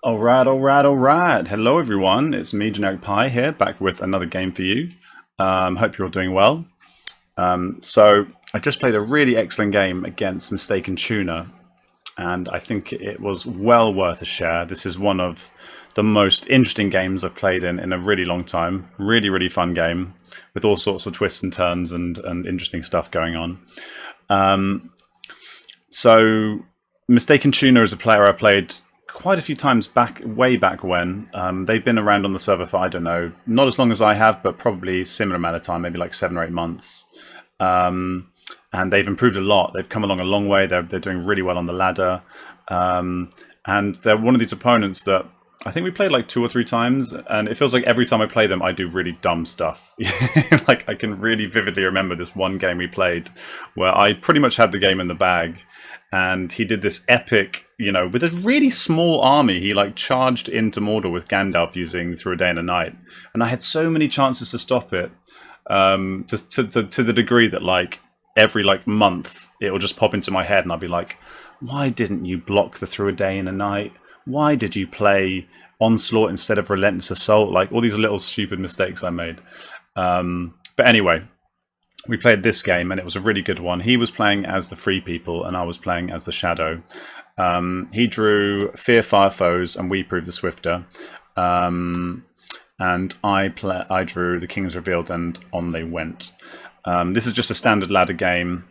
All right. Hello, everyone. It's me, Generic Pie, here, back with another game for you. Hope you're all doing well. So I just played a really excellent game against Mistaken Tuner, and I think it was well worth a share. This is one of the most interesting games I've played in a really long time. Really, really fun game with all sorts of twists and turns and interesting stuff going on. So Mistaken Tuner is a player I played quite a few times way back when. They've been around on the server for, I don't know, not as long as I have, but probably similar amount of time, maybe like 7 or 8 months. And they've improved a lot. They've come along a long way. They're doing really well on the ladder. And they're one of these opponents that I think we played like 2 or 3 times, and it feels like every time I play them, I do really dumb stuff. Like, I can really vividly remember this one game we played where I pretty much had the game in the bag, and he did this epic, with a really small army. He like charged into Mordor with Gandalf using Through a Day and a Night, and I had so many chances to stop it, to the degree that like every month it will just pop into my head, and I'll be like, why didn't you block the Through a Day and a Night? Why did you play Onslaught instead of Relentless Assault? Like, all these little stupid mistakes I made. But anyway, we played this game, and it was a really good one. He was playing as the Free People, and I was playing as the Shadow. He drew Fear Fire Foes, and we proved the Swifter. And I drew The King's Revealed, and on they went. This is just a standard ladder game.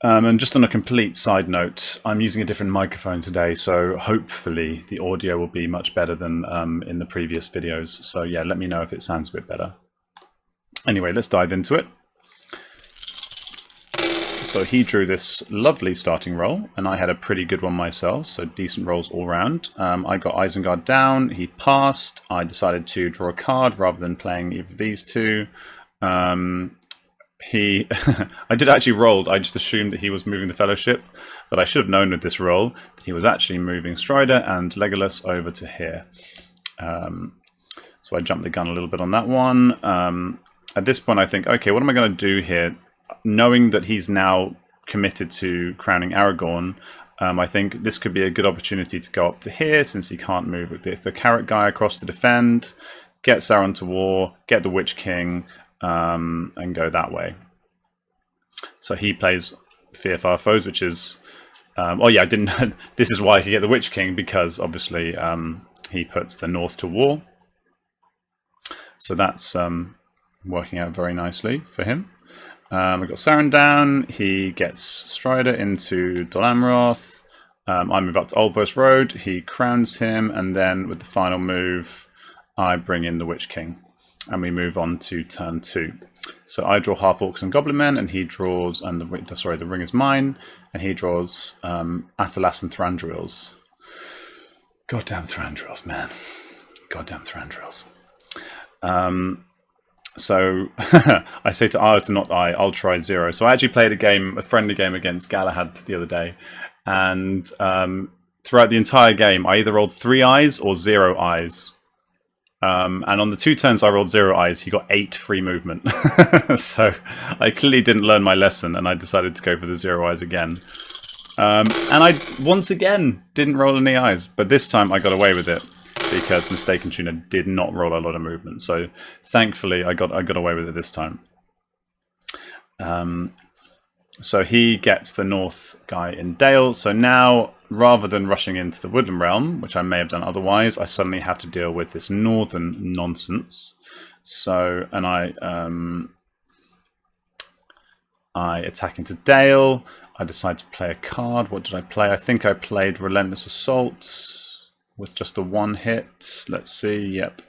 And just on a complete side note, I'm using a different microphone today, so hopefully the audio will be much better than in the previous videos. So yeah, let me know if it sounds a bit better. Anyway, let's dive into it. So he drew this lovely starting roll, and I had a pretty good one myself, so decent rolls all round. I got Isengard down, he passed. I decided to draw a card rather than playing either of these two. I did actually roll. I just assumed that he was moving the Fellowship, but I should have known with this roll that he was actually moving Strider and Legolas over to here. So I jumped the gun a little bit on that one. At this point I think, okay, what am I going to do here? Knowing that he's now committed to crowning Aragorn, I think this could be a good opportunity to go up to here, since he can't move with the carrot guy across to defend, get Sauron to war, get the Witch King, and go that way. So he plays Fear Fire Foes, which is oh yeah, I didn't know. This is why I could get the Witch King, because obviously he puts the North to war. So that's working out very nicely for him. We've got Sauron down. He gets Strider into Dol Amroth. I move up to Ulvos Road. He crowns him, and then with the final move, I bring in the Witch King. And we move on to turn 2. So I draw half orcs and goblin men, and he draws, and the ring is mine, and he draws Athelas and Thranduils. Goddamn Thranduils, man. Goddamn Thranduils. So I say to I to not I'll try 0. So I actually played a friendly game against Galahad the other day, and throughout the entire game I either rolled 3 eyes or 0 eyes. And on the 2 turns I rolled 0 eyes, he got 8 free movement. So I clearly didn't learn my lesson, and I decided to go for the 0 eyes again. And I once again didn't roll any eyes, but this time I got away with it because Mistaken Tuner did not roll a lot of movement. So thankfully I got away with it this time. So he gets the North guy in Dale. So now, rather than rushing into the Woodland Realm, which I may have done otherwise, I suddenly have to deal with this northern nonsense. So, and I attack into Dale. I decide to play a card. What did I play? I think I played Relentless Assault with just a 1 hit. Let's see. Yep.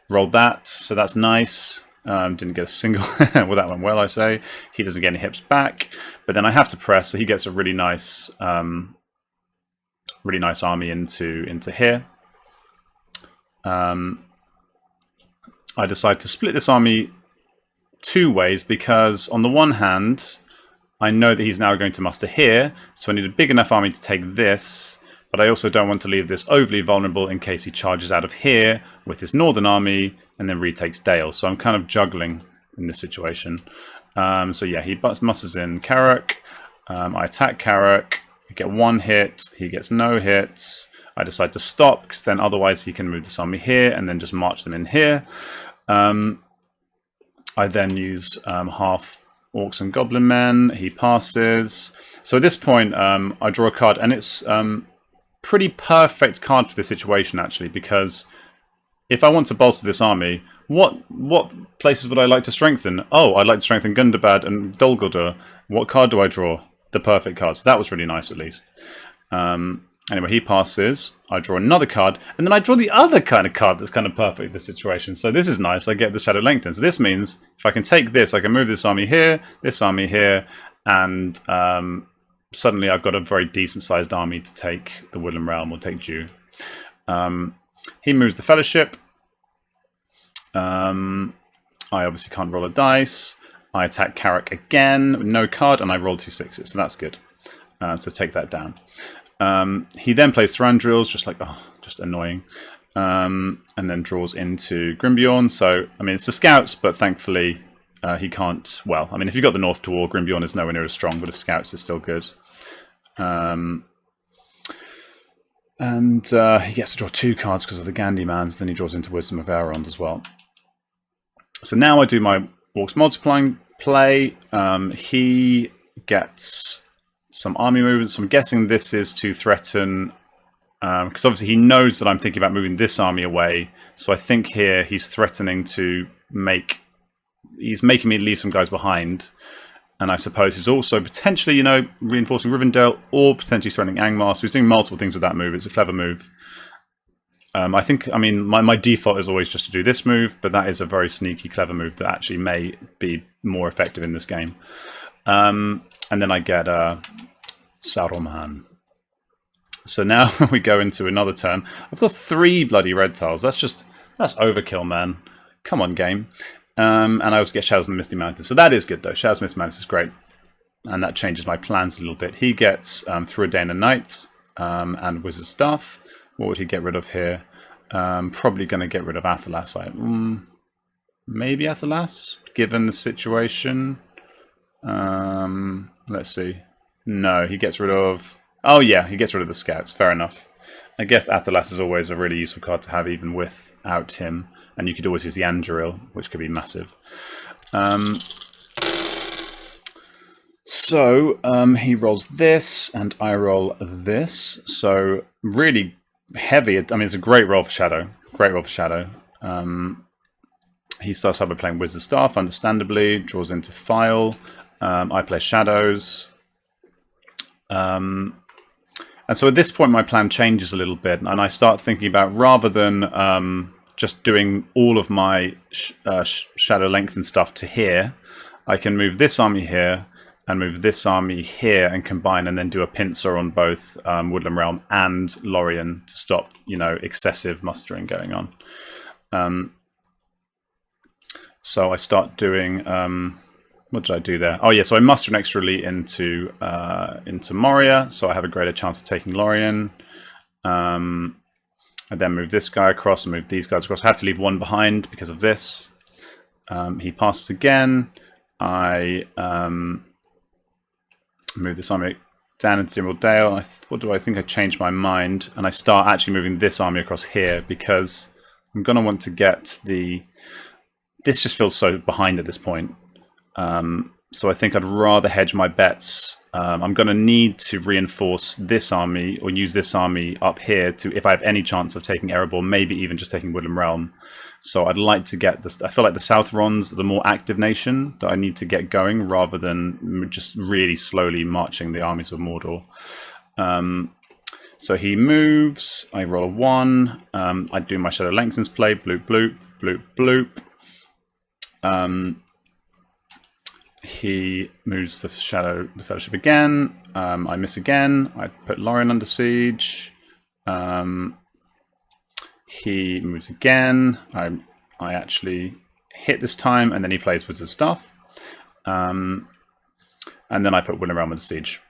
Rolled that. So that's nice. Didn't get a single. Well, that went well, I say. He doesn't get any hips back, but then I have to press, so he gets a really nice army into here. I decide to split this army 2 ways, because on the one hand I know that he's now going to muster here, so I need a big enough army to take this, but I also don't want to leave this overly vulnerable in case he charges out of here with his northern army and then retakes Dale. So I'm kind of juggling in this situation. So yeah, he musters in Carrack. I attack Carrack. I get 1 hit. He gets no hits. I decide to stop, because then otherwise he can move this army here and then just march them in here. I then use half orcs and goblin men. He passes. So at this point, I draw a card, and it's pretty perfect card for this situation, actually, because if I want to bolster this army, what places would I like to strengthen? Oh, I'd like to strengthen Gundabad and Dol Guldur. What card do I draw? The perfect card. So that was really nice, at least. Anyway, he passes. I draw another card, and then I draw the other kind of card that's kind of perfect for this situation. So this is nice. I get the Shadow Lengthen. So this means if I can take this, I can move this army here, and suddenly I've got a very decent-sized army to take the Woodland Realm or take Dew. He moves the Fellowship. I obviously can't roll a dice. I attack Carrick again, no card, and I roll 2 6s, so that's good. So take that down. He then plays Thranduils, just annoying, and then draws into Grimbeorn. So, I mean, it's the Scouts, but thankfully he can't... Well, I mean, if you've got the North to War, Grimbeorn is nowhere near as strong, but if Scouts is still good. He gets to draw 2 cards because of the Gandymans, then he draws into Wisdom of Elrond as well. So now I do my Orcs Multiplying play. He gets some army movements. So I'm guessing this is to threaten, because obviously he knows that I'm thinking about moving this army away. So I think here he's threatening to he's making me leave some guys behind. And I suppose he's also potentially, you know, reinforcing Rivendell or potentially threatening Angmar. So he's doing multiple things with that move. It's a clever move. I mean, my default is always just to do this move, but that is a very sneaky, clever move that actually may be more effective in this game. And then I get Sauron. So now we go into another turn. I've got 3 bloody red tiles. That's overkill, man. Come on, game. And I also get Shadows in the Misty Mountains. So that is good, though. Shadows in the Misty Mountains is great. And that changes my plans a little bit. He gets Through a Day and a Night and Wizard Stuff. What would he get rid of here? Probably going to get rid of Athelas. Maybe Athelas, given the situation. Let's see. No, he gets rid of... Oh, yeah, he gets rid of the Scouts. Fair enough. I guess Athelas is always a really useful card to have, even without him. And you could always use the Anduril, which could be massive. He rolls this, and I roll this. So really heavy. I mean, it's a great roll for Shadow. Great roll for Shadow. He starts out by playing Wizard Staff, understandably. Draws into File. I play Shadows. And so at this point, my plan changes a little bit. And I start thinking about, rather than just doing all of my Shadow Lengthen stuff to here, I can move this army here and move this army here and combine, and then do a pincer on both Woodland Realm and Lorien to stop, you know, excessive mustering going on. So I start doing... what did I do there? Oh yeah, so I muster an extra elite into Moria, so I have a greater chance of taking Lorien. I then move this guy across and move these guys across. I have to leave one behind because of this. He passes again. I move this army down into Emerald Dale. What do I think? I changed my mind, and I start actually moving this army across here because I'm going to want to get the... This just feels so behind at this point. So I think I'd rather hedge my bets. I'm going to need to reinforce this army or use this army up here to, if I have any chance of taking Erebor, maybe even just taking Woodland Realm. So I'd like to get this. I feel like the Southrons are the more active nation that I need to get going, rather than just really slowly marching the armies of Mordor. So he moves. I roll a 1. I do my Shadow Lengthens play. Bloop, bloop, bloop, bloop. He moves the Fellowship again. I miss again. I put Lorien under siege. He moves again. I actually hit this time, and then he plays Wizard Stuff. And then I put Woodland Realm under siege.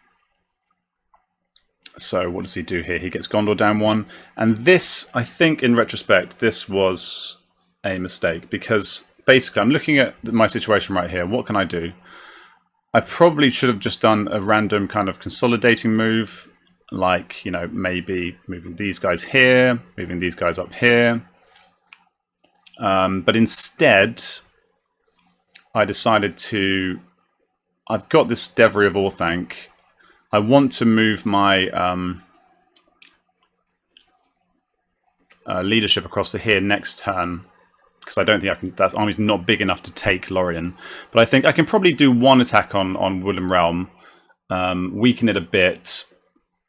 So what does he do here? He gets Gondor down 1. And this, I think, in retrospect, this was a mistake, because... Basically, I'm looking at my situation right here. What can I do? I probably should have just done a random kind of consolidating move. like, you know, maybe moving these guys here, moving these guys up here. But instead, I decided to... I've got this Devery of Orthanc. I want to move my leadership across to here next turn, because I don't think I can. That army's not big enough to take Lorien. But I think I can probably do one attack on Woodland Realm, weaken it a bit,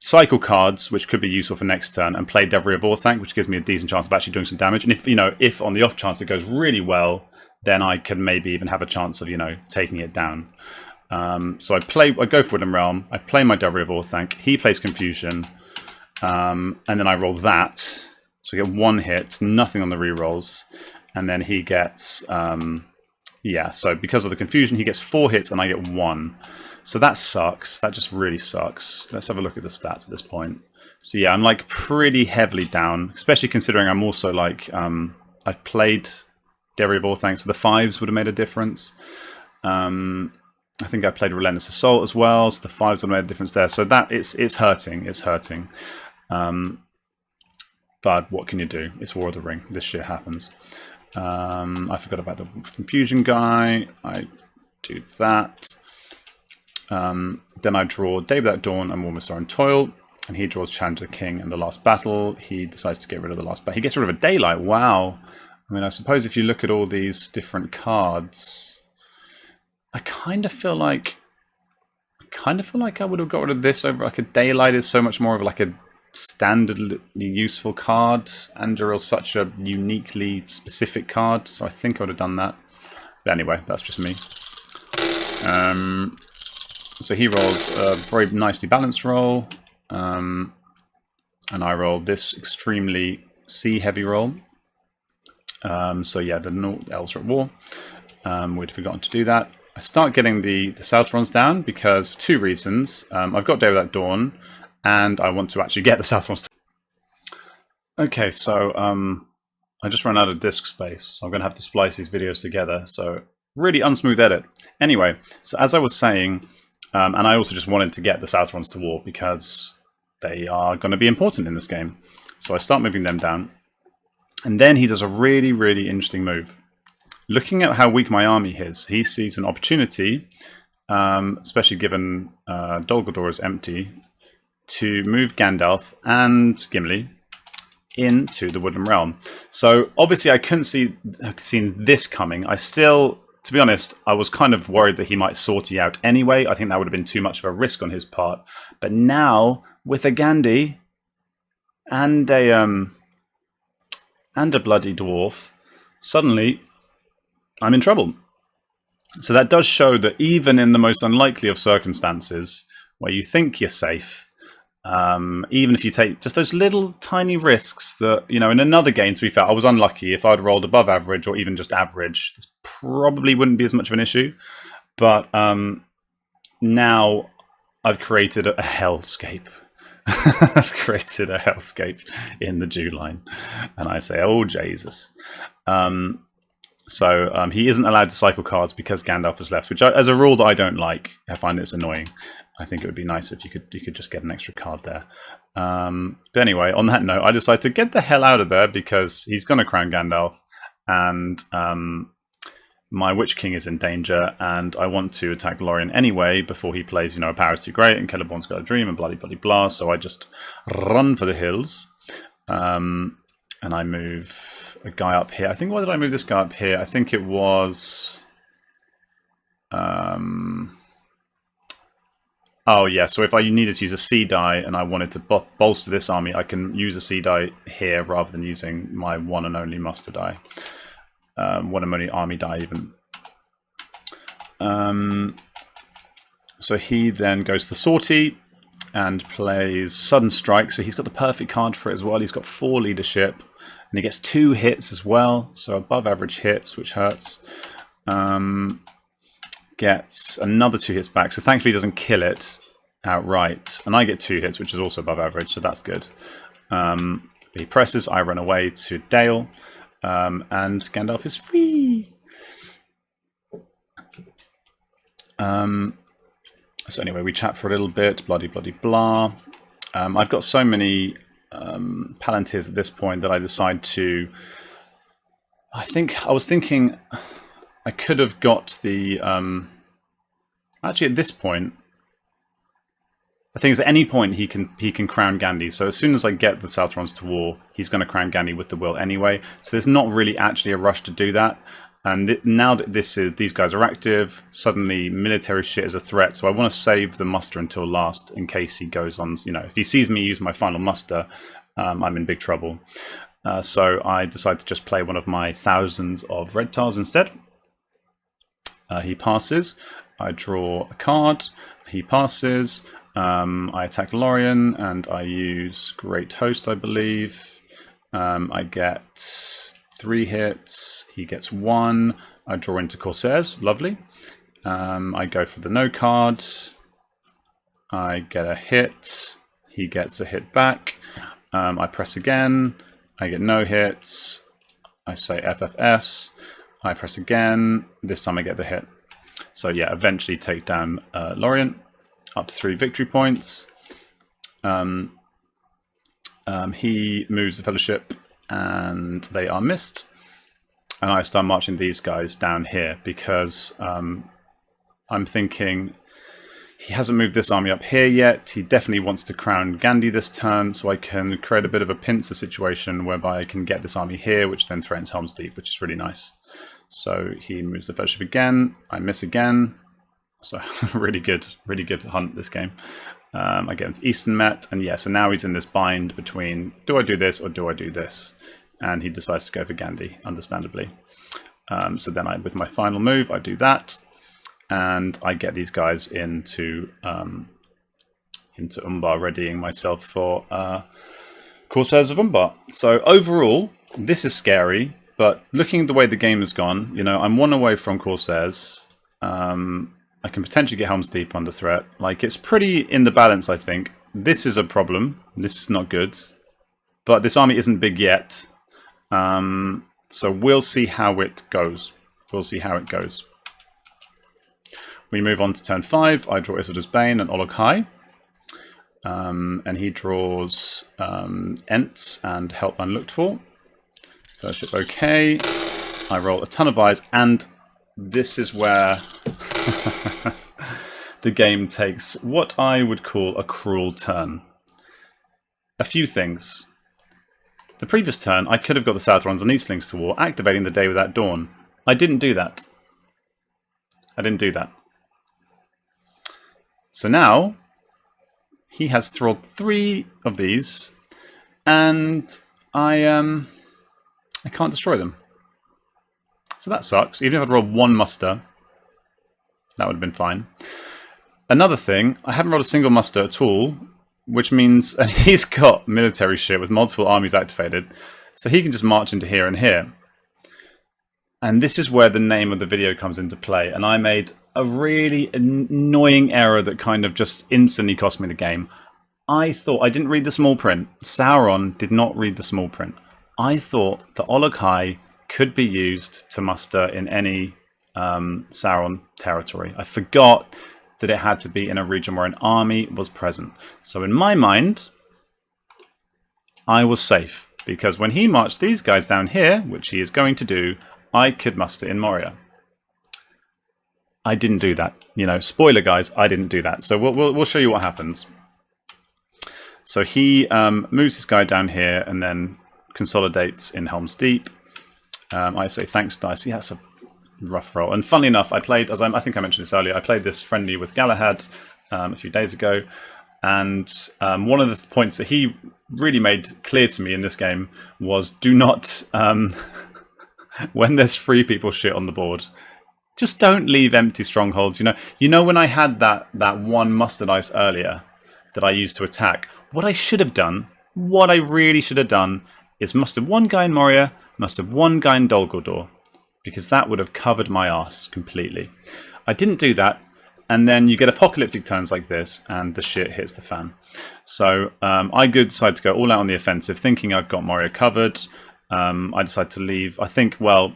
cycle cards, which could be useful for next turn, and play Devery of Orthanc, which gives me a decent chance of actually doing some damage. And if, you know, if on the off chance it goes really well, then I can maybe even have a chance of, you know, taking it down. So I go for Woodland Realm, I play my Devery of Orthanc, he plays Confusion, and then I roll that. So I get one hit, nothing on the rerolls, and then he gets, yeah, so because of the Confusion, he gets 4 hits and I get 1. So that sucks, that just really sucks. Let's have a look at the stats at this point. So yeah, I'm like pretty heavily down, especially considering I'm also like, I've played Devery of Orthanc, so the 5s would have made a difference. I think I played Relentless Assault as well, so the 5s would have made a difference there. So that it's hurting, it's hurting. But what can you do? It's War of the Ring. This shit happens. I forgot about the Confusion guy. I do that. Then I draw Day Without Dawn and Warmest in Toil, and he draws Challenge the King and the Last Battle. He decides to get rid of the Last Battle. He gets rid of a Daylight. Wow. I mean, I suppose if you look at all these different cards, I kind of feel like I would have got rid of this over like a Daylight is so much more of like a standardly useful card. Andurill's such a uniquely specific card, so I think I would have done that. But anyway, that's just me. So he rolls a very nicely balanced roll, and I roll this extremely sea-heavy roll. So yeah, the elves are at war. We'd forgotten to do that. I start getting the Southrons down because for 2 reasons. I've got Day Without Dawn, and I want to actually get the Southrons. Okay, so I just ran out of disk space, so I'm going to have to splice these videos together. So really unsmooth edit. Anyway, so as I was saying, and I also just wanted to get the Southrons to war because they are going to be important in this game. So I start moving them down, and then he does a really, really interesting move. Looking at how weak my army is, he sees an opportunity, especially given Dol Guldur is empty, to move Gandalf and Gimli into the Woodland Realm. So obviously I couldn't have seen this coming. I still, to be honest, I was kind of worried that he might sortie out anyway. I think that would have been too much of a risk on his part. But now, with a Gandhi and a bloody dwarf, suddenly I'm in trouble. So that does show that even in the most unlikely of circumstances, where you think you're safe, even if you take just those little tiny risks that, you know, in another game, to be fair, I was unlucky. If I'd rolled above average or even just average, this probably wouldn't be as much of an issue. But now I've created a hellscape. I've created a hellscape in the Dew line. And I say, oh, Jesus. So he isn't allowed to cycle cards because Gandalf is left, which as a rule that I don't like. I find it's annoying. I think it would be nice if you could just get an extra card there. But anyway, on that note, I decided to get the hell out of there because he's going to crown Gandalf, and my Witch King is in danger, and I want to attack Lorien anyway before he plays, you know, a power is too great and Celeborn's got a dream and bloody bloody blah. So I just run for the hills. And I move a guy up here. I think, why did I move this guy up here? I think it was... oh, yeah, so if I needed to use a sea die and I wanted to bolster this army, I can use a sea die here rather than using my one and only master die. One and only army die, even. So he then goes to the sortie and plays Sudden Strike. So he's got the perfect card for it as well. He's got 4 leadership. And he gets 2 hits as well, so above average hits, which hurts. Gets another 2 hits back, so thankfully he doesn't kill it outright. And I get 2 hits, which is also above average, so that's good. He presses, I run away to Dale, and Gandalf is free. So anyway, we chat for a little bit, bloody bloody blah. I've got so many Palantirs at this point that I decide to... I was thinking I could have got the... actually, at this point, the thing is, at any point he can crown Gandhi. So as soon as I get the Southrons to war, he's going to crown Gandhi with the will anyway. So there's not really actually a rush to do that. And now that these guys are active, suddenly military shit is a threat. So I want to save the muster until last in case he goes on. You know, if he sees me use my final muster, I'm in big trouble. So I decide to just play one of my thousands of red tiles instead. He passes. I draw a card. He passes. I attack Lorien and I use Great Host, I believe. I get 3 hits. He gets 1. I draw into Corsairs. Lovely. I go for the no card. I get a hit. He gets a hit back. I press again. I get no hits. I say FFS. I press again. This time I get the hit. So yeah, eventually take down Lorien. Up to 3 victory points. He moves the Fellowship and they are missed. And I start marching these guys down here because I'm thinking he hasn't moved this army up here yet. He definitely wants to crown Gandhi this turn, so I can create a bit of a pincer situation whereby I can get this army here, which then threatens Helm's Deep, which is really nice. So he moves the Fellowship again. I miss again. So really good hunt this game. I get into Eastern Met, and yeah, so now he's in this bind between do I do this or do I do this? And he decides to go for Gandhi, understandably. So then with my final move, I do that, and I get these guys into Umbar, readying myself for Corsairs of Umbar. So overall, this is scary, but looking at the way the game has gone, you know, I'm 1 away from Corsairs. I can potentially get Helm's Deep under threat. Like, it's pretty in the balance, I think. This is a problem. This is not good. But this army isn't big yet. So we'll see how it goes. We'll see how it goes. We move on to turn 5. I draw Isildur's Bane and Olog High. And he draws Ents and Help Unlooked For. Fellowship okay. I roll a ton of eyes, and this is where the game takes what I would call a cruel turn. A few things. The previous turn, I could have got the Southrons and Eastlings to war, activating the Day Without Dawn. I didn't do that. So now, he has thralled 3 of these, and I can't destroy them. So that sucks. Even if I'd rolled 1 muster, that would have been fine. Another thing, I haven't rolled a single muster at all, which means he's got military shit with multiple armies activated, so he can just march into here and here. And this is where the name of the video comes into play, and I made a really annoying error that kind of just instantly cost me the game. I thought, I didn't read the small print. Sauron did not read the small print. I thought the Olog High could be used to muster in any Sauron territory. I forgot that it had to be in a region where an army was present. So in my mind, I was safe, because when he marched these guys down here, which he is going to do, I could muster in Moria. I didn't do that. You know, spoiler guys, I didn't do that. So we'll show you what happens. So he moves this guy down here and then consolidates in Helm's Deep. I say thanks dice. Yeah, that's a rough roll. And funnily enough, I played, as I think I mentioned this earlier, I played this friendly with Galahad a few days ago. And one of the points that he really made clear to me in this game was do not, when there's 3 people shit on the board, just don't leave empty strongholds. You know when I had that 1 muster dice earlier that I used to attack, what I should have done, what I really should have done, is muster 1 guy in Moria, muster 1 guy in Dol Guldur, because that would have covered my arse completely. I didn't do that, and then you get apocalyptic turns like this, and the shit hits the fan. So I decide to go all out on the offensive, thinking I've got Moria covered. I decide to leave. I think, well,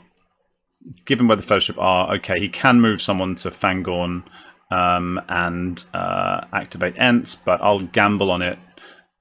given where the Fellowship are, okay, he can move someone to Fangorn and activate Ents, but I'll gamble on it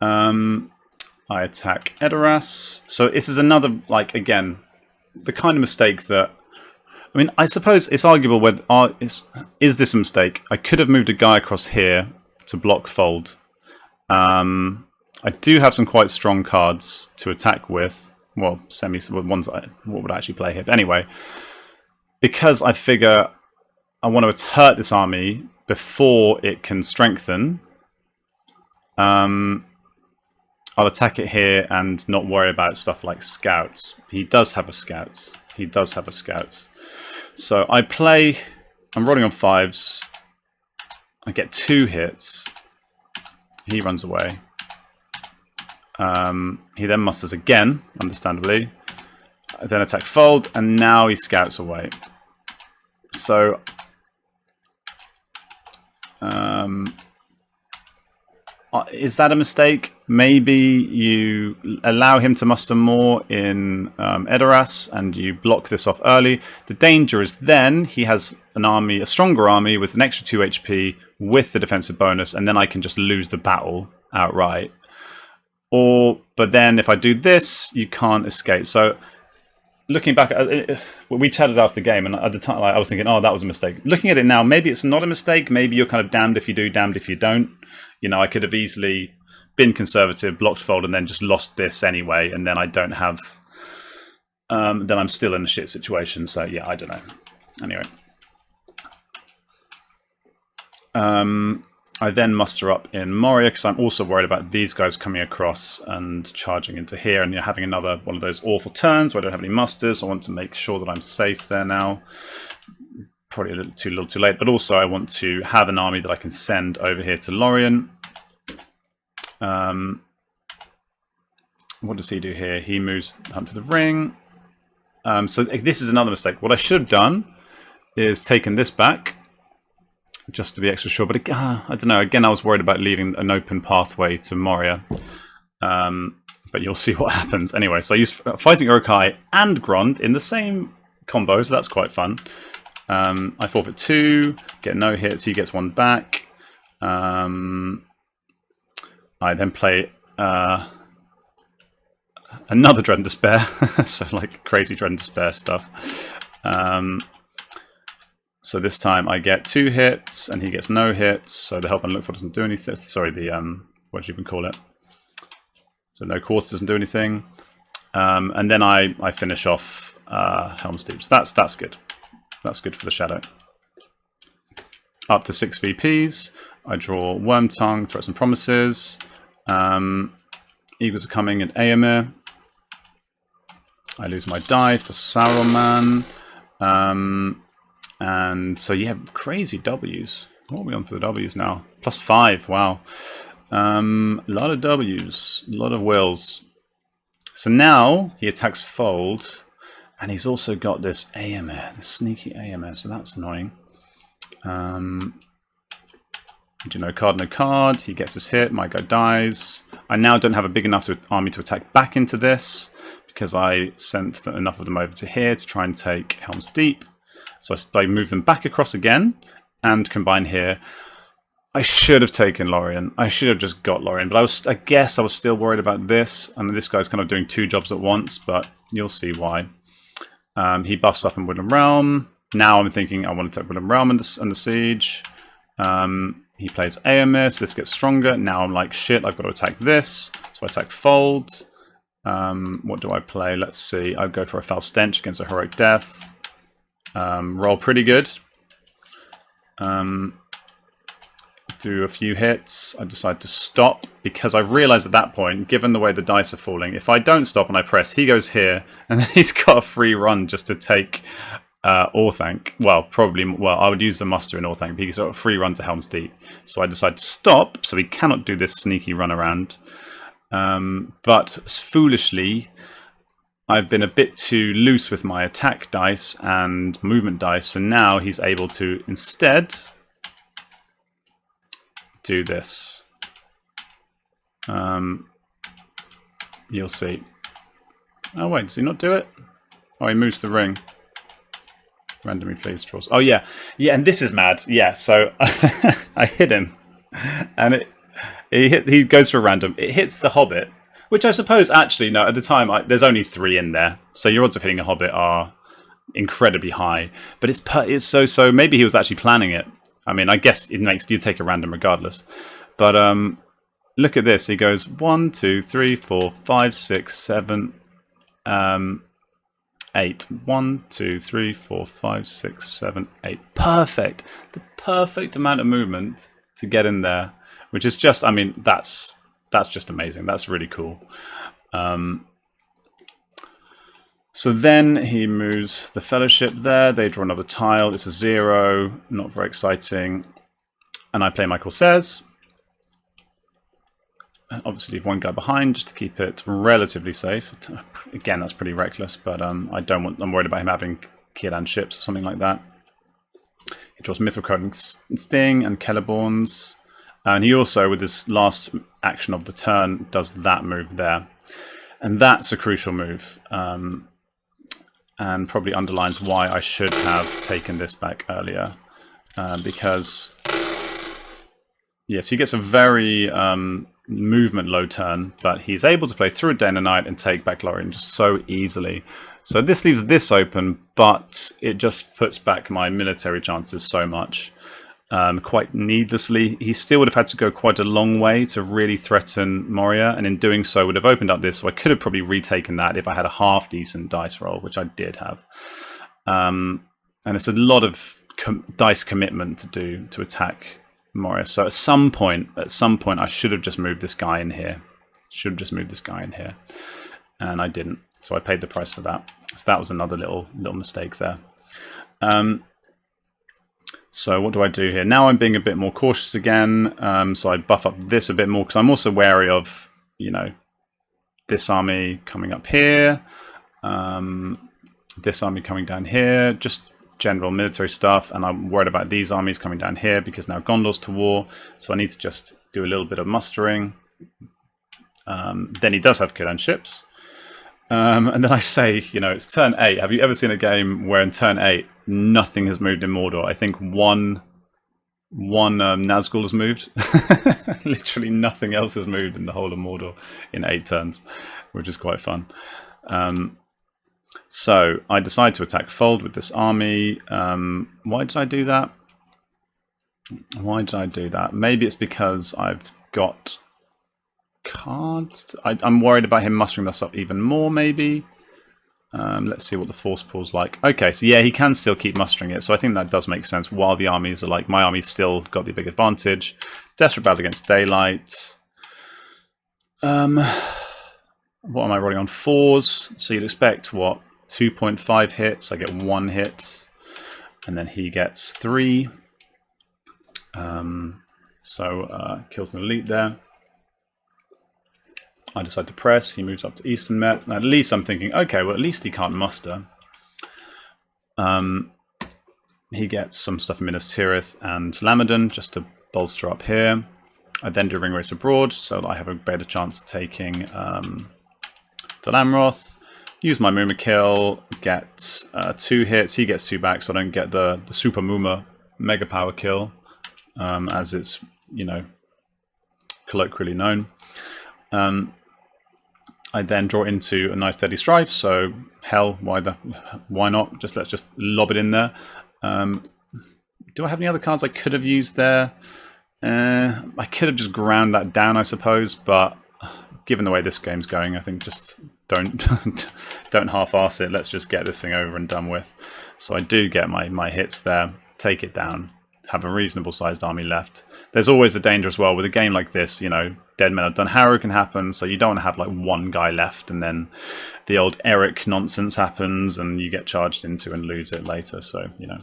I attack Edoras. So this is another, like, again, the kind of mistake that, I mean, I suppose it's arguable whether is this a mistake? I could have moved a guy across here to block fold. I do have some quite strong cards to attack with. Well, ones what would I actually play here? But anyway, because I figure I want to hurt this army before it can strengthen, I'll attack it here and not worry about stuff like scouts. He does have a scouts. He does have a scouts. So I play, I'm rolling on 5s. I get 2 hits. He runs away. He then musters again, understandably. I then attack fold, and now he scouts away. So is that a mistake? Maybe you allow him to muster more in Edoras and you block this off early. The danger is then he has an army, a stronger army with an extra 2 HP with the defensive bonus, and then I can just lose the battle outright. But then if I do this, you can't escape. So looking back, we chatted after the game, and at the time I was thinking, oh, that was a mistake. Looking at it now, maybe it's not a mistake. Maybe you're kind of damned if you do, damned if you don't. You know, I could have easily been conservative, blocked fold, and then just lost this anyway, and then I don't have... then I'm still in a shit situation, so yeah, I don't know. Anyway. I then muster up in Moria because I'm also worried about these guys coming across and charging into here and having another one of those awful turns where I don't have any musters. I want to make sure that I'm safe there now. Probably a little too late, but also I want to have an army that I can send over here to Lorien. What does he do here? He moves Hunt for the Ring. So this is another mistake. What I should have done is taken this back, just to be extra sure. But I don't know. Again, I was worried about leaving an open pathway to Moria. But you'll see what happens. Anyway, so I used Fighting Uruk-hai and Grond in the same combo, so that's quite fun. I forfeit 2, get no hits, he gets 1 back. I then play another Dread and Despair, so like crazy Dread and Despair stuff. So this time I get 2 hits and he gets no hits, so the Help and Look For doesn't do anything. Sorry, the what do you even call it? So no Quarter doesn't do anything. And then I finish off Helm's Deep. So that's good. That's good for the Shadow. Up to 6 VPs. I draw Wormtongue, Threats and Promises. Eagles are coming at Aemir. I lose my die for Sauron. And so you have crazy W's. What are we on for the W's now? +5, wow. A lot of W's, a lot of wills. So now he attacks fold, and he's also got this Aemir, this sneaky Aemir, so that's annoying. Do no card, no card. He gets his hit, my guy dies. I now don't have a big enough army to attack back into this, because I sent enough of them over to here to try and take Helm's Deep. So I move them back across again and combine here. I should have taken Lorien. I should have just got Lorien, but I guess I was still worried about this. And this guy's kind of doing 2 jobs at once, but you'll see why. He buffs up in Woodland Realm. Now I'm thinking I want to take Woodland Realm and the Siege. He plays Aemir, so this gets stronger. Now I'm like, shit, I've got to attack this. So I attack Fold. What do I play? Let's see. I go for a Foul Stench against a Heroic Death. Roll pretty good. Do a few hits. I decide to stop because I realize at that point, given the way the dice are falling, if I don't stop and I press, he goes here, and then he's got a free run just to take Orthanc. Well, I would use the muster in Orthanc, but he's got a free run to Helm's Deep. So I decide to stop, so he cannot do this sneaky run around. But foolishly, I've been a bit too loose with my attack dice and movement dice, so now he's able to instead do this. You'll see. Oh wait, does he not do it? Oh, he moves the ring. Randomly plays draws. Oh yeah, yeah, and this is mad. Yeah, so I hit him, and He goes for a random. It hits the Hobbit, which I suppose actually no. At the time, there's only 3 in there, so your odds of hitting a Hobbit are incredibly high. But it's so. Maybe he was actually planning it. I mean, I guess it makes you take a random regardless. But look at this. He goes 1, 2, 3, 4, 5, 6, 7, 8. 1, 2, 3, 4, 5, 6, 7, 8. Perfect. The perfect amount of movement to get in there, which is just, I mean, that's just amazing. That's really cool. So then he moves the Fellowship there. They draw another tile. It's a 0. Not very exciting. And I play my Corsairs. And obviously leave one guy behind just to keep it relatively safe. Again, that's pretty reckless, but I'm worried about him having Kid ships or something like that. He draws Mithril Coat and Sting and Celeborns. And he also, with his last action of the turn, does that move there. And that's a crucial move. And probably underlines why I should have taken this back earlier. Because, yes, he gets a very movement low turn, but he's able to play through a Day and a Night and take back Lorien just so easily. So this leaves this open, but it just puts back my military chances so much. Quite needlessly. He still would have had to go quite a long way to really threaten Moria, and in doing so would have opened up this, so I could have probably retaken that if I had a half decent dice roll, which I did have. And it's a lot of dice commitment to do to attack Moria. So at some point I should have just moved this guy in here. And I didn't. So I paid the price for that. So that was another little mistake there. So what do I do here? Now I'm being a bit more cautious again. So I buff up this a bit more because I'm also wary of, you know, this army coming up here, this army coming down here, just general military stuff. And I'm worried about these armies coming down here because now Gondor's to war. So I need to just do a little bit of mustering. Then he does have Kidan ships. And then I say, you know, it's turn 8. Have you ever seen a game where in turn 8 nothing has moved in Mordor? I think one Nazgul has moved. Literally nothing else has moved in the whole of Mordor in 8 turns, which is quite fun. So I decide to attack Fold with this army. Why did I do that? Maybe it's because I've got cards. I'm worried about him mustering this up even more, maybe. Let's see what the force pool's like. Okay, so yeah, he can still keep mustering it, so I think that does make sense while the armies are like, my army's still got the big advantage. Desperate battle against daylight. What am I rolling on? 4s, so you'd expect, what, 2.5 hits? I get 1 hit, and then he gets 3. Kills an elite there. I decide to press. He moves up to Eastern Met. At least I'm thinking, okay, well, at least he can't muster. He gets some stuff in Minas Tirith and Lamadon just to bolster up here. I then do Ring Race Abroad, so that I have a better chance of taking Dalamroth. Use my Muma kill, get 2 hits. He gets 2 back, so I don't get the Super Muma Mega Power kill, as it's, you know, colloquially known. I then draw into a nice Deadly Strife, so hell, why not? Let's just lob it in there. Do I have any other cards I could have used there? I could have just ground that down, I suppose, but given the way this game's going, I think just don't half-arse it. Let's just get this thing over and done with. So I do get my hits there, take it down, have a reasonable sized army left. There's always the danger as well with a game like this, you know, Dead Men Have Done Harrow can happen, so you don't want to have like one guy left and then the old Eric nonsense happens and you get charged into and lose it later, so, you know.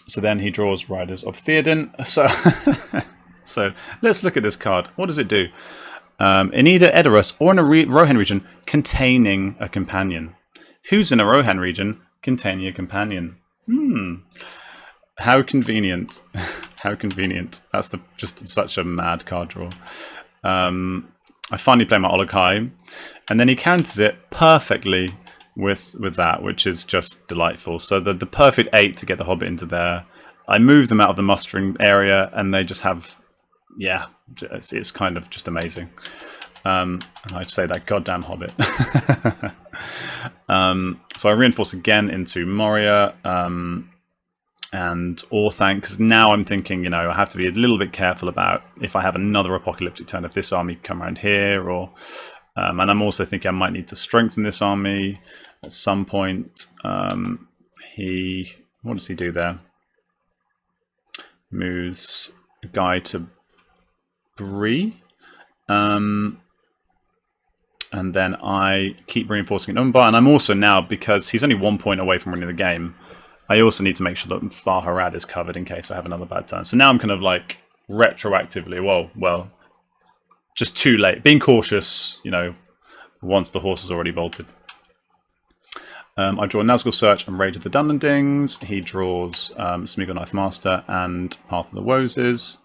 So then he draws Riders of Theoden. So let's look at this card. What does it do? In either Edoras or in a Rohan region containing a companion. Who's in a Rohan region containing a companion? How convenient. How convenient. That's just such a mad card draw. I finally play my Olokai, and then he counters it perfectly with that, which is just delightful. So the perfect 8 to get the Hobbit into there. I move them out of the mustering area, and they just have yeah, it's kind of just amazing. And I'd say that goddamn Hobbit. So I reinforce again into Moria and Orthanc, because now I'm thinking, you know, I have to be a little bit careful about if I have another apocalyptic turn, if this army come around here, or and I'm also thinking I might need to strengthen this army at some point. What does he do there? Moves a guy to Bree. And then I keep reinforcing at Umbar. And I'm also now, because he's only 1 point away from winning the game, I also need to make sure that Farharad is covered in case I have another bad turn. So now I'm kind of like retroactively, well, just too late. Being cautious, you know, once the horse has already bolted. I draw Nazgul Search and Rage of the Dunlendings. He draws Smeagol Knife Master and Path of the Woses.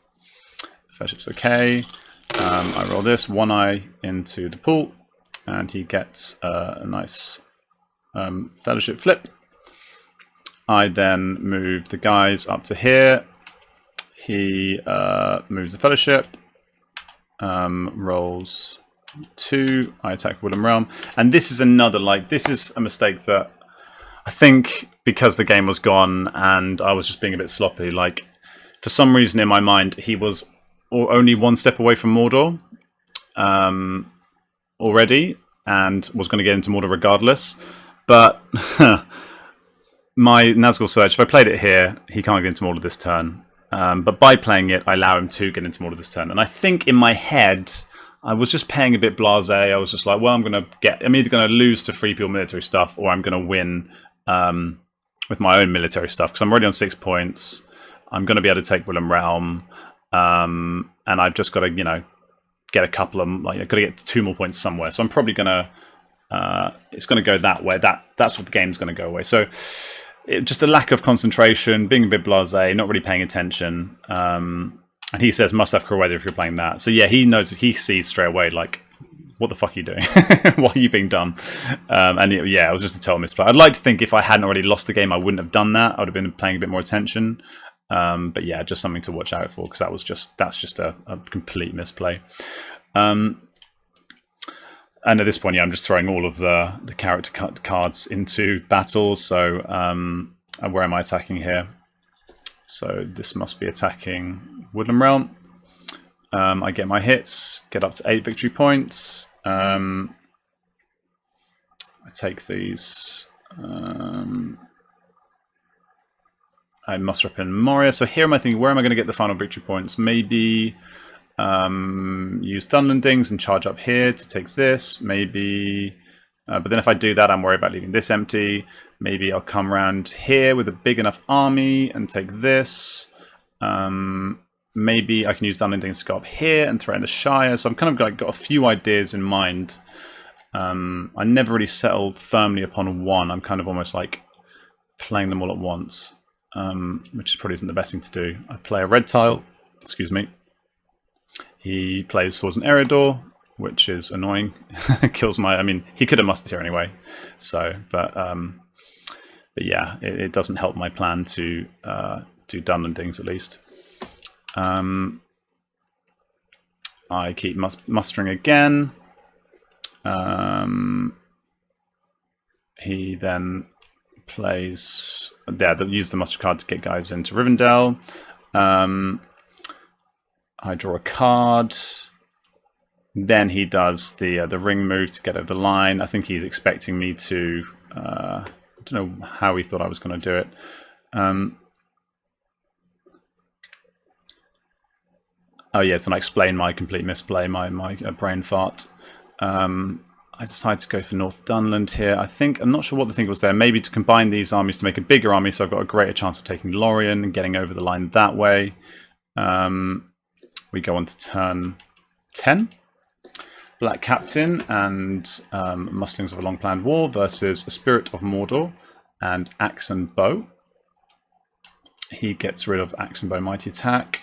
Fellowship's okay. I roll this, one eye into the pool, and he gets a nice Fellowship flip. I then move the guys up to here. He moves the Fellowship, rolls 2. I attack Woodland Realm, and this is another, like, this is a mistake that I think, because the game was gone and I was just being a bit sloppy, like, for some reason in my mind he was only 1 step away from Mordor already, and was going to get into Mordor regardless. But my Nazgul Search, if I played it here, he can't get into Mordor this turn. But by playing it, I allow him to get into Mordor this turn. And I think in my head, I was just playing a bit blasé. I was just like, well, I'm either going to lose to free people military stuff, or I'm going to win with my own military stuff, because I'm already on 6 points. I'm going to be able to take Woodland Realm. And I've just got to, you know, get a couple of, like, I've got to get 2 more points somewhere. So I'm probably going to, it's going to go that way. That's what the game's going to go away. So just a lack of concentration, being a bit blasé, not really paying attention. And he says, must have Crow Weather if you're playing that. So yeah, he sees straight away, like, what the fuck are you doing? Why are you being dumb? Yeah, it was just a total misplay. I'd like to think if I hadn't already lost the game, I wouldn't have done that. I would have been paying a bit more attention. But yeah, just something to watch out for, because that's just a complete misplay. And at this point, yeah, I'm just throwing all of the character cards into battle. So where am I attacking here? So this must be attacking Woodland Realm. I get my hits, get up to 8 victory points. I take these. I muster up in Moria. So here am I thinking, where am I going to get the final victory points? Maybe use Dunlendings and charge up here to take this. Maybe, but then if I do that, I'm worried about leaving this empty. Maybe I'll come around here with a big enough army and take this. Maybe I can use Dunlendings to go up here and throw in the Shire. So I'm kind of like got a few ideas in mind. I never really settled firmly upon one. I'm kind of almost like playing them all at once. Which probably isn't the best thing to do. I play a red tile, excuse me. He plays Swords and Eredor, which is annoying. Kills my, I mean, he could have mustered here anyway. So, but yeah, it doesn't help my plan to do Dunlendings at least. I keep mustering again. He then plays, yeah, they'll use the muster card to get guys into Rivendell. I draw a card. Then he does the ring move to get over the line. I think he's expecting me to, I don't know how he thought I was going to do it. Oh yeah, so I explain my complete misplay, my brain fart. I decided to go for North Dunland here. I'm not sure what the thing was there. Maybe to combine these armies to make a bigger army, so I've got a greater chance of taking Lorien and getting over the line that way. We go on to turn 10. Black Captain and Mustlings of a Long Planned War versus a Spirit of Mordor and Axe and Bow. He gets rid of Axe and Bow Mighty Attack.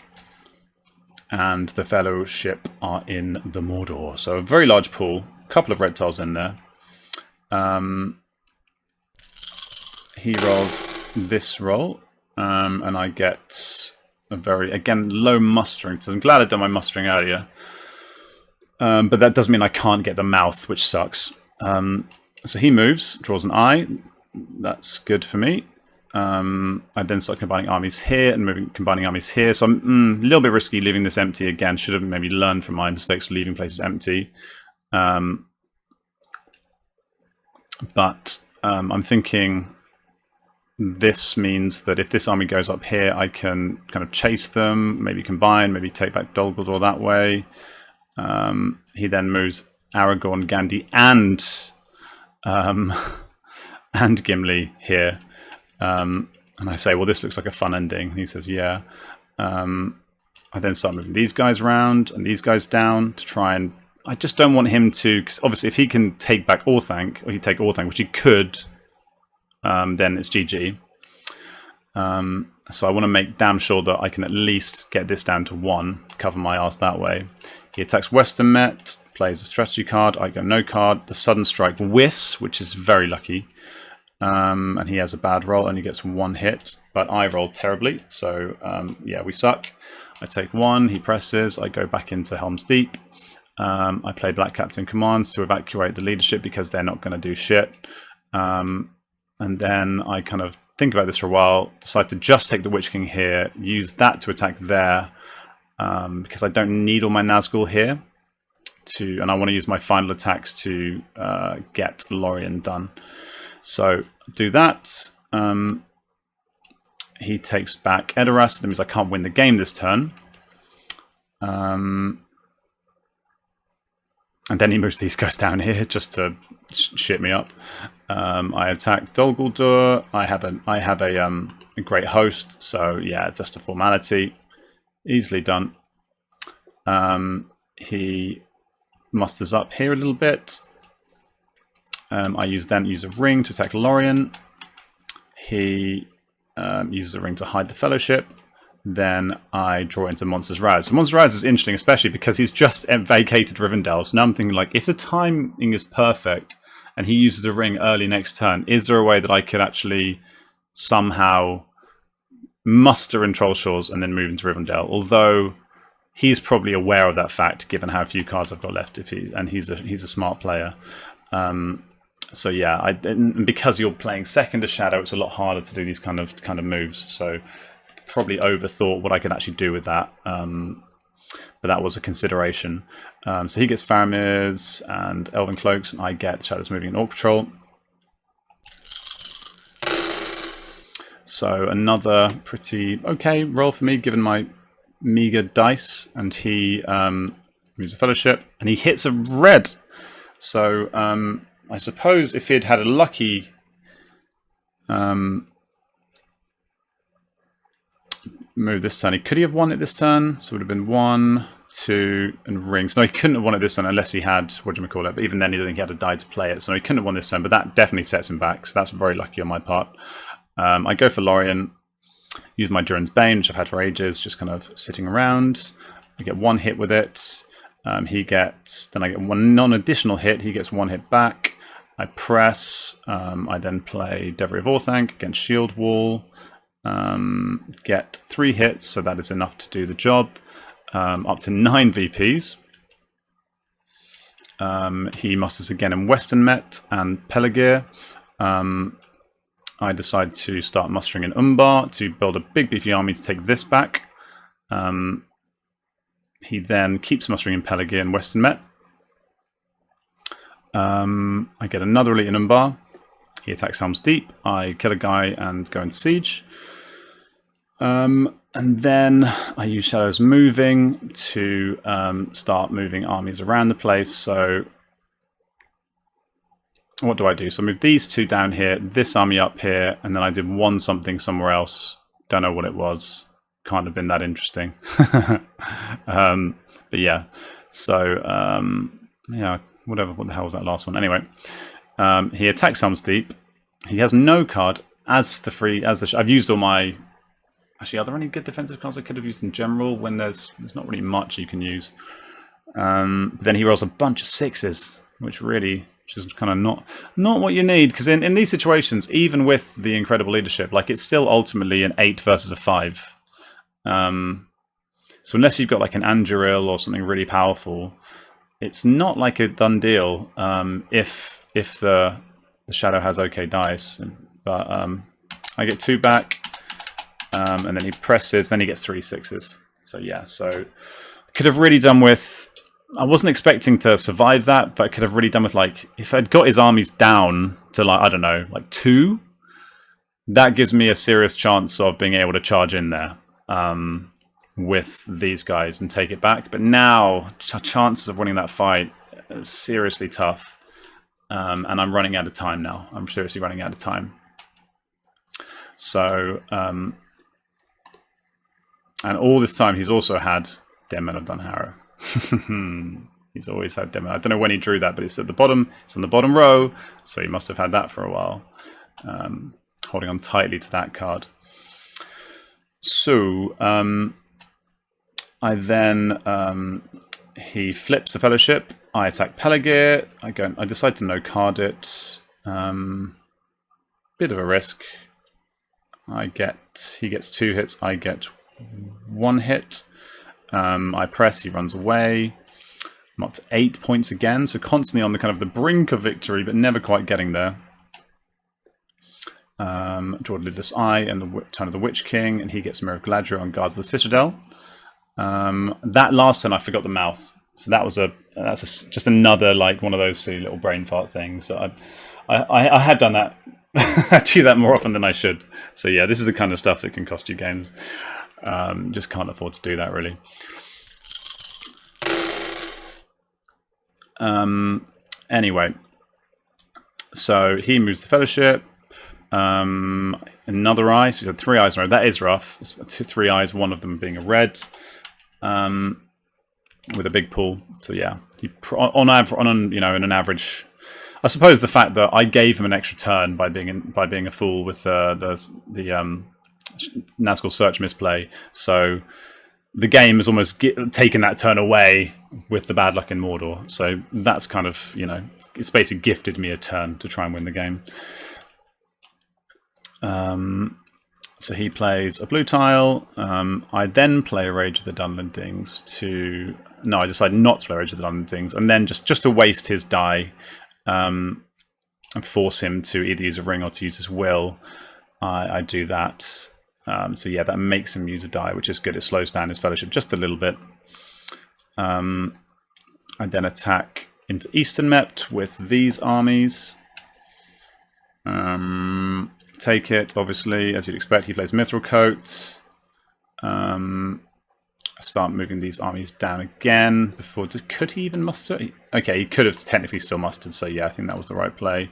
And the Fellowship are in the Mordor. So a very large pool. Couple of red tiles in there. He rolls this roll, and I get a very, again, low mustering. So I'm glad I'd done my mustering earlier. But that does mean I can't get the mouth, which sucks. So he moves, draws an eye. That's good for me. I then start combining armies here and combining armies here. So I'm a little bit risky leaving this empty again. Should have maybe learned from my mistakes leaving places empty. But I'm thinking this means that if this army goes up here, I can kind of chase them, maybe combine, maybe take back Dol Guldur that way. He then moves Aragorn, Gandhi, and Gimli here. And I say, well, this looks like a fun ending. And he says, yeah. I then start moving these guys around and these guys down to try and... I just don't want him to... Because obviously, if he can take back Orthanc, or he take Orthanc, which he could, then it's GG. So I want to make damn sure that I can at least get this down to 1, cover my arse that way. He attacks Western Met, plays a strategy card. I go no card. The Sudden Strike whiffs, which is very lucky. And he has a bad roll, only gets 1 hit, but I rolled terribly, so yeah, we suck. I take 1, he presses, I go back into Helm's Deep. I play Black Captain commands to evacuate the leadership because they're not going to do shit. And then I kind of think about this for a while, decide to just take the Witch King here, use that to attack there, because I don't need all my Nazgul here. And I want to use my final attacks to get Lorien done. So do that. He takes back Edoras. That means I can't win the game this turn. And then he moves these guys down here just to shit me up. I attack Dol Guldur. I have a great host. So yeah, it's just a formality. Easily done. He musters up here a little bit. I then use a ring to attack Lorien. He uses a ring to hide the Fellowship. Then I draw into Monsters Raz. So Monsters Raz is interesting, especially because he's just vacated Rivendell. So now I'm thinking, like, if the timing is perfect and he uses a ring early next turn, is there a way that I could actually somehow muster in Troll Shores and then move into Rivendell? Although he's probably aware of that fact, given how few cards I've got left. He's a smart player. So yeah, because you're playing second to Shadow, it's a lot harder to do these kind of moves. So probably overthought what I could actually do with that. But that was a consideration. So he gets Faramir's and Elven Cloaks, and I get Shadows Moving and Orc Patrol. So another pretty okay roll for me, given my meager dice. And he moves a Fellowship, and he hits a red. So I suppose if he'd had a lucky move this turn, could he have won it this turn? So it would have been 1, 2, and rings. No, he couldn't have won it this turn unless he had, what do you call it? But even then, he didn't think he had to die to play it. So he couldn't have won this turn, but that definitely sets him back. So that's very lucky on my part. I go for Lorien, use my Durin's Bane, which I've had for ages, just kind of sitting around. I get 1 hit with it. Then I get 1 non-additional hit. He gets 1 hit back. I press. I then play Devery of Orthanc against Shield Wall. Get 3 hits, so that is enough to do the job. Up to 9 VPs. He musters again in Western Met and Pelargir. I decide to start mustering in Umbar to build a big beefy army to take this back. He then keeps mustering in Pelargir and Western Met. I get another elite in Umbar. He attacks Helm's Deep. I kill a guy and go into siege. And then I use Shadows Moving to start moving armies around the place. So what do I do? So I move these 2 down here, this army up here, and then I did 1 something somewhere else. Don't know what it was. Can't have been that interesting. But yeah, so yeah, whatever. What the hell was that last one? Anyway, he attacks Helm's Deep. He has no card as I've used all my. Actually, are there any good defensive cards I could have used in general when there's not really much you can use? But then he rolls a bunch of 6s, which is kind of not what you need, because in these situations, even with the incredible leadership, like, it's still ultimately an 8 versus a 5. So unless you've got like an Anduril or something really powerful, it's not like a done deal. If the shadow has okay dice, but I get 2 back, and then he presses, then he gets 3 6s. So yeah, so could have really done with. I wasn't expecting to survive that, but I could have really done with, like, if I'd got his armies down to, like, I don't know, like 2, that gives me a serious chance of being able to charge in there with these guys and take it back. But now, chances of winning that fight are seriously tough. And I'm running out of time now. I'm seriously running out of time. So, and all this time he's also had Dead Men of Dunharrow. He's always had Dead Men. I don't know when he drew that, but it's at the bottom. It's on the bottom row, so he must have had that for a while. Holding on tightly to that card. So I then he flips the Fellowship. I attack Pelargir. I decide to no card it. Bit of a risk. He gets 2 hits. I get 1 hit. I press, he runs away. I'm up to 8 points again, so constantly on the kind of the brink of victory, but never quite getting there. Draw Lidless Eye and the turn of the Witch King, and he gets Mirror of Galadriel and guards the Citadel. That last turn I forgot the mouth, so that's just another, like, one of those silly little brain fart things. So I had done that. I do that more often than I should. So yeah, this is the kind of stuff that can cost you games. Just can't afford to do that, really. Anyway, so he moves the Fellowship. Another eye. So we had 3 eyes in a row. That is rough. It's 3 eyes, one of them being a red, with a big pool. So yeah, he on an average. I suppose the fact that I gave him an extra turn by being a fool with the Nazgul Search misplay, so the game has almost taken that turn away with the bad luck in Mordor. So that's kind of, it's basically gifted me a turn to try and win the game. So he plays a blue tile. I then play a Rage of the Dunlendings I decide not to play Rage of the Dunlendings, and then just to waste his die, and force him to either use a ring or to use his will. I do that. So yeah, that makes him use a die, which is good. It slows down his Fellowship just a little bit. I then attack into Eastern Mept with these armies. Take it, obviously, as you'd expect. He plays Mithril Coat. Start moving these armies down again. Could he even muster? Okay, he could have technically still mustered, so yeah, I think that was the right play.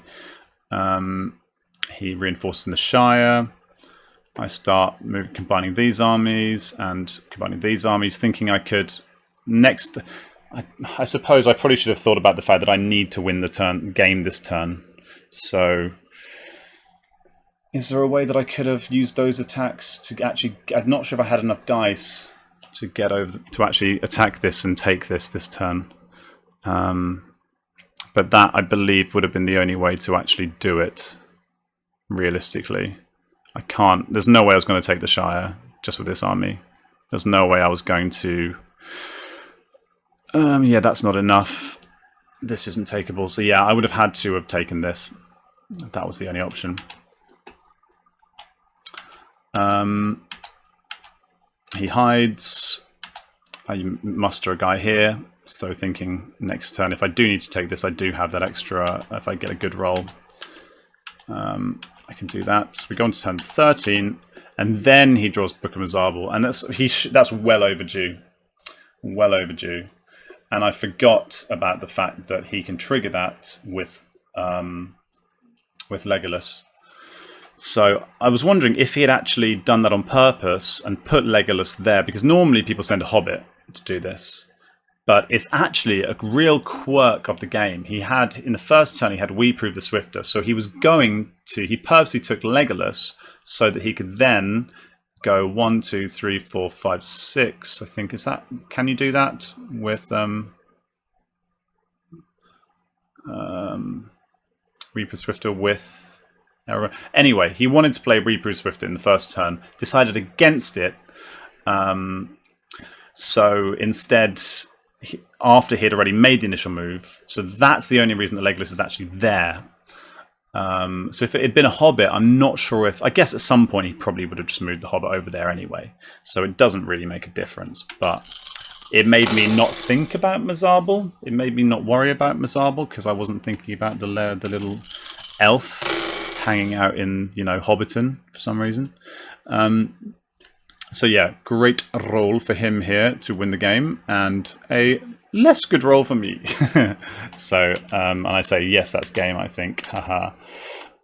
He reinforces in the Shire. I start combining these armies and combining these armies, thinking I could next. I suppose I probably should have thought about the fact that I need to win the game this turn. So, is there a way that I could have used those attacks to actually? I'm not sure if I had enough dice to get over to actually attack this and take this turn. But that, I believe, would have been the only way to actually do it. Realistically, I can't. There's no way I was going to take the Shire just with this army. There's no way I was going to. Yeah, that's not enough. This isn't takeable. So yeah, I would have had to have taken this. That was the only option. He hides. I muster a guy here. So thinking next turn, if I do need to take this, I do have that extra. If I get a good roll, I can do that. So we go on to turn 13, and then he draws Book of Mizarble, and that's well overdue. Well overdue. And I forgot about the fact that he can trigger that with Legolas. So I was wondering if he had actually done that on purpose and put Legolas there, because normally people send a Hobbit to do this. But it's actually a real quirk of the game. He had, in the first turn, he had We Prove the Swifter. So he purposely took Legolas so that he could then go 1, 2, 3, 4, 5, 6. I think, can you do that with We Prove Swifter with... Anyway, he wanted to play We Prove Swifter in the first turn, decided against it, So instead, after he had already made the initial move, so that's the only reason that Legolas is actually there. So if it had been a Hobbit, I'm not sure if... I guess at some point he probably would have just moved the Hobbit over there anyway. So it doesn't really make a difference. But it made me not think about Mezabel. It made me not worry about Mezabel because I wasn't thinking about the little elf hanging out in, you know, Hobbiton for some reason. So yeah, great roll for him here to win the game, and a less good roll for me. So, and I say, yes, that's game, I think. Haha.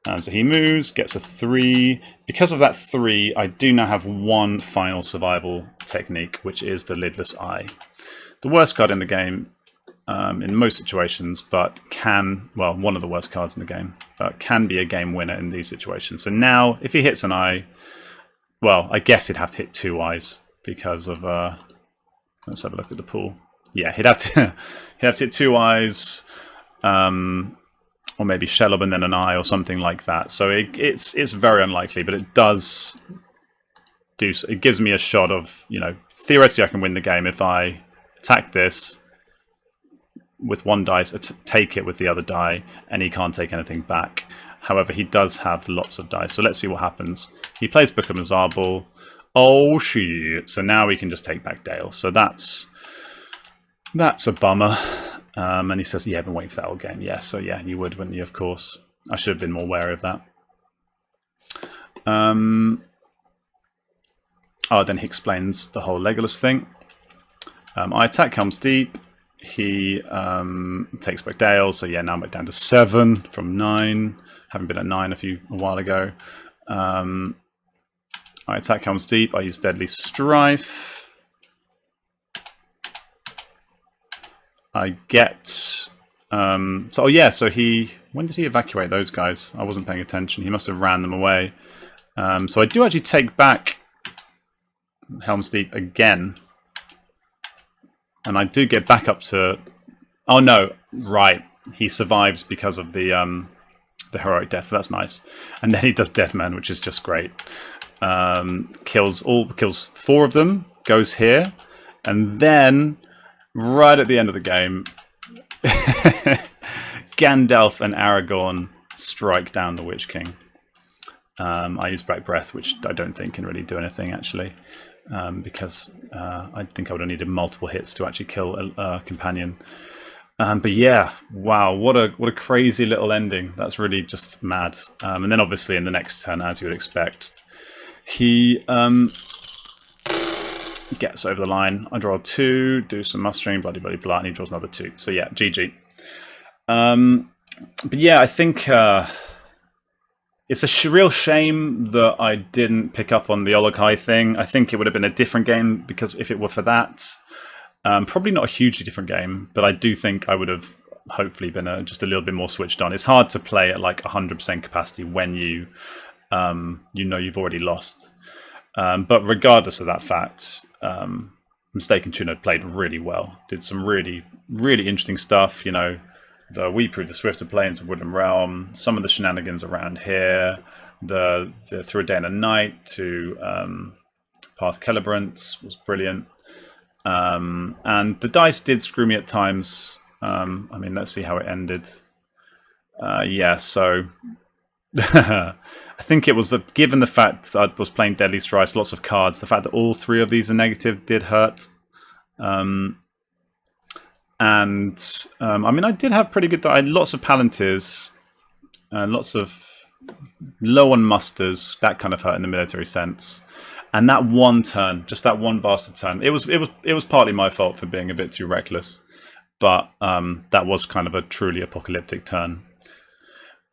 And so he moves, gets a 3. Because of that 3, I do now have one final survival technique, which is the Lidless Eye. The worst card in the game in most situations, but can, well, one of the worst cards in the game, but can be a game winner in these situations. So now, if he hits an eye, well, I guess he'd have to hit 2 eyes because of, let's have a look at the pool. Yeah, he'd have to hit 2 eyes, or maybe Shelob and then an eye or something like that. So it's very unlikely, but it does do. It gives me a shot of, you know, theoretically I can win the game if I attack this with 1 dice, take it with the other die, and he can't take anything back. However, he does have lots of dice, so let's see what happens. He plays Book of Mezabel. Oh shit! So now we can just take back Dale. So that's a bummer. And he says, "Yeah, I've been waiting for that whole game." Yes, so yeah, you would, wouldn't you? Of course. I should have been more wary of that. Oh, then he explains the whole Legolas thing. I attack Helm's Deep. He takes back Dale. So yeah, now I'm back down to 7 from 9. Having been at 9 a while ago. I attack Helm's Deep. I use Deadly Strife. I get... so he... When did he evacuate those guys? I wasn't paying attention. He must have ran them away. So I do actually take back Helm's Deep again. And I do get back up to... Oh no, right. He survives because of the heroic death, so that's nice. And then he does Deadman, which is just great. Kills 4 of them, goes here, and then right at the end of the game, Gandalf and Aragorn strike down the Witch King. I use Black Breath, which I don't think can really do anything actually, because I think I would have needed multiple hits to actually kill a companion. But yeah, wow, what a crazy little ending. That's really just mad. And then obviously in the next turn, as you would expect, he gets over the line. I draw 2, do some mustering, bloody blah, and he draws another 2. So yeah, GG. But yeah, I think it's a real shame that I didn't pick up on the Olokai thing. I think it would have been a different game because if it were for that. Probably not a hugely different game, but I do think I would have hopefully been just a little bit more switched on. It's hard to play at like 100% capacity when you know you've already lost. But regardless of that fact, Mistaken Tuna played really well. Did some really, really interesting stuff. You know, we proved the Swift to play into Woodland Realm. Some of the shenanigans around here, the Through a Day and a Night to Path Celebrant was brilliant. And the dice did screw me at times. I mean, let's see how it ended. Yeah, so I think it was given the fact that I was playing Deadly Strife, lots of cards, the fact that all 3 of these are negative did hurt. I mean, I did have pretty good. I had lots of Palantirs, lots of low on musters. That kind of hurt in the military sense. And that one turn, just that one bastard turn, it was partly my fault for being a bit too reckless, but that was kind of a truly apocalyptic turn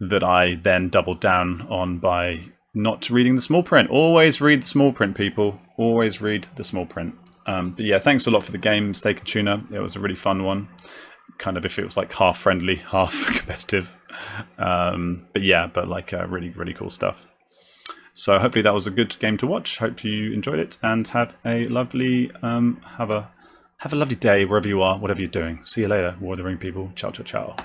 that I then doubled down on by not reading the small print. Always read the small print, people. Always read the small print. But yeah, thanks a lot for the game, Mistaken Tuna. It was a really fun one. Kind of if it was like half friendly, half competitive. But yeah, but like really, really cool stuff. So hopefully that was a good game to watch. Hope you enjoyed it and have a lovely have a lovely day wherever you are, whatever you're doing. See you later, War of the Ring people. Ciao, ciao, ciao.